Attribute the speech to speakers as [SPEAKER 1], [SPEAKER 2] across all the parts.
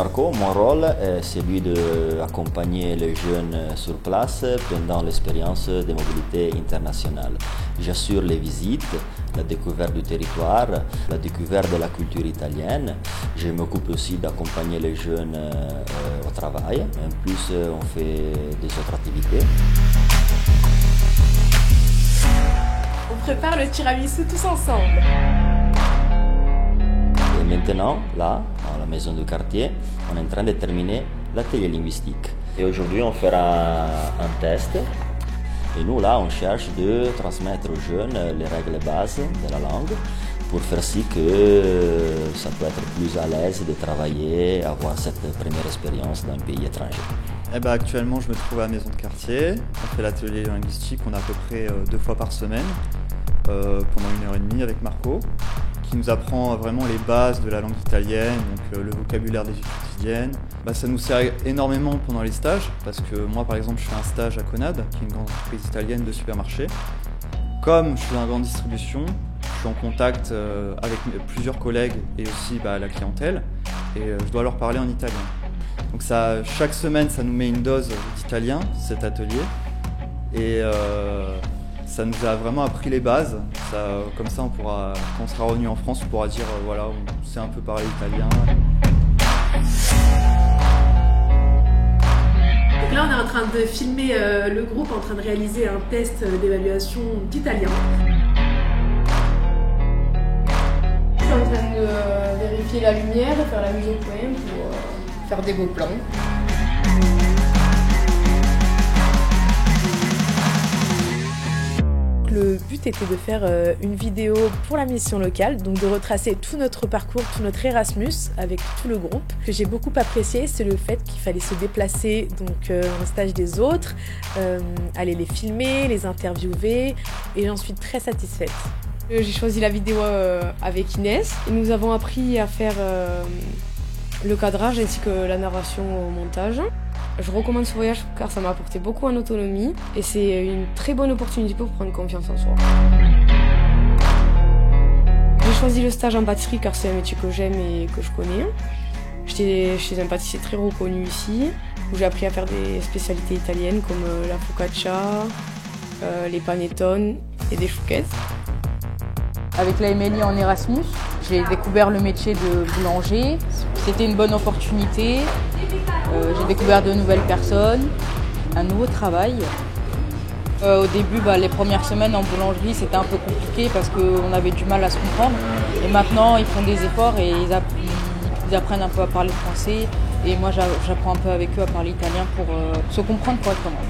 [SPEAKER 1] Marco, mon rôle est celui d'accompagner les jeunes sur place pendant l'expérience de mobilité internationale. J'assure les visites, la découverte du territoire, la découverte de la culture italienne. Je m'occupe aussi d'accompagner les jeunes au travail. En plus, on fait des autres activités.
[SPEAKER 2] On prépare le tiramisu tous ensemble.
[SPEAKER 1] Et maintenant, là, dans la maison du quartier, on est en train de terminer l'atelier linguistique. Et aujourd'hui, on fera un test. Et nous, là, on cherche de transmettre aux jeunes les règles bases de la langue pour faire si que ça peut être plus à l'aise de travailler, avoir cette première expérience dans un pays étranger.
[SPEAKER 3] Actuellement, je me trouve à la maison de quartier. On fait l'atelier linguistique, on a à peu près 2 fois par semaine, pendant 1h30 avec Marco, qui nous apprend vraiment les bases de la langue italienne, donc le vocabulaire des vies quotidiennes. Ça nous sert énormément pendant les stages, parce que moi par exemple je fais un stage à Conad, qui est une grande entreprise italienne de supermarché. Comme je suis dans la grande distribution, je suis en contact avec plusieurs collègues et aussi la clientèle, et je dois leur parler en italien. Donc chaque semaine ça nous met une dose d'italien, cet atelier, et ça nous a vraiment appris les bases. Comme ça, quand on sera revenu en France, on pourra dire voilà, on sait un peu parler italien.
[SPEAKER 2] Donc là, on est en train de filmer le groupe en train de réaliser un test d'évaluation d'italien.
[SPEAKER 4] Je suis en train de vérifier la lumière, de faire la mise au point pour faire des beaux plans.
[SPEAKER 2] Le but était de faire une vidéo pour la mission locale, donc de retracer tout notre parcours, tout notre Erasmus avec tout le groupe. Ce que j'ai beaucoup apprécié, c'est le fait qu'il fallait se déplacer en stage des autres, aller les filmer, les interviewer, et j'en suis très satisfaite.
[SPEAKER 4] J'ai choisi la vidéo avec Inès et nous avons appris à faire le cadrage ainsi que la narration au montage. Je recommande ce voyage car ça m'a apporté beaucoup en autonomie et c'est une très bonne opportunité pour prendre confiance en soi. J'ai choisi le stage en pâtisserie car c'est un métier que j'aime et que je connais. J'étais chez un pâtissier très reconnu ici où j'ai appris à faire des spécialités italiennes comme la focaccia, les panettone et des chouquettes.
[SPEAKER 5] Avec la Emelie en Erasmus, j'ai découvert le métier de boulanger. C'était une bonne opportunité. J'ai découvert de nouvelles personnes, un nouveau travail. Au début, les premières semaines en boulangerie, c'était un peu compliqué parce qu'on avait du mal à se comprendre. Et maintenant, ils font des efforts et ils apprennent un peu à parler français. Et moi, j'apprends un peu avec eux à parler italien pour se comprendre correctement.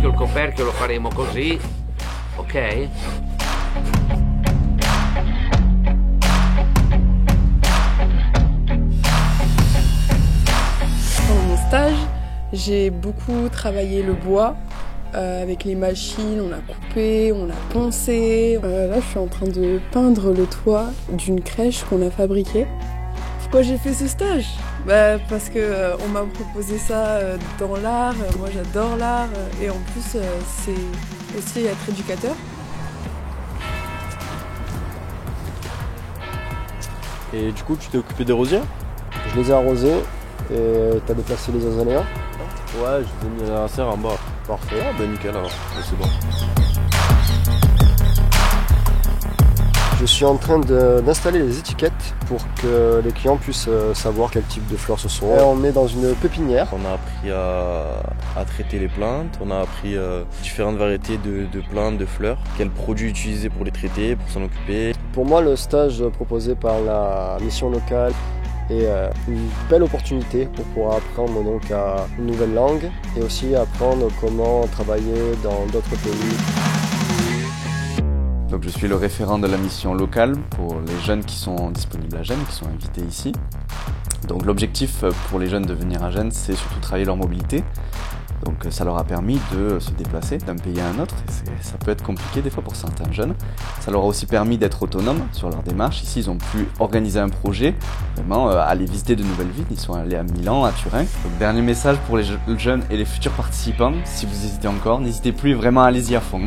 [SPEAKER 6] Il coperchio lo faremo così, ok?
[SPEAKER 7] Pendant mon stage, j'ai beaucoup travaillé le bois avec les machines, on a coupé, on a poncé. Là, je suis en train de peindre le toit d'une crèche qu'on a fabriquée. Pourquoi j'ai fait ce stage ? Parce que on m'a proposé ça dans l'art, moi j'adore l'art et en plus c'est aussi être éducateur.
[SPEAKER 8] Et du coup tu t'es occupé des rosiers ? Je les ai arrosés et t'as déplacé les azéléas ? Ouais, j'ai mis la serre en bas. Parfait, nickel alors, c'est bon. Je suis en train d'installer les étiquettes pour que les clients puissent savoir quel type de fleurs ce sont. On est dans une pépinière.
[SPEAKER 9] On a appris à traiter les plantes, on a appris différentes variétés de plantes, de fleurs, quels produits utiliser pour les traiter, pour s'en occuper.
[SPEAKER 8] Pour moi, le stage proposé par la mission locale est une belle opportunité pour pouvoir apprendre une nouvelle langue et aussi apprendre comment travailler dans d'autres pays.
[SPEAKER 10] Donc je suis le référent de la mission locale pour les jeunes qui sont disponibles à Gênes, qui sont invités ici. Donc l'objectif pour les jeunes de venir à Gênes, c'est surtout travailler leur mobilité. Donc ça leur a permis de se déplacer d'un pays à un autre, et ça peut être compliqué des fois pour certains jeunes. Ça leur a aussi permis d'être autonomes sur leur démarche. Ici, ils ont pu organiser un projet, vraiment aller visiter de nouvelles villes. Ils sont allés à Milan, à Turin. Donc dernier message pour les jeunes et les futurs participants, si vous hésitez encore, n'hésitez plus, vraiment allez-y à fond.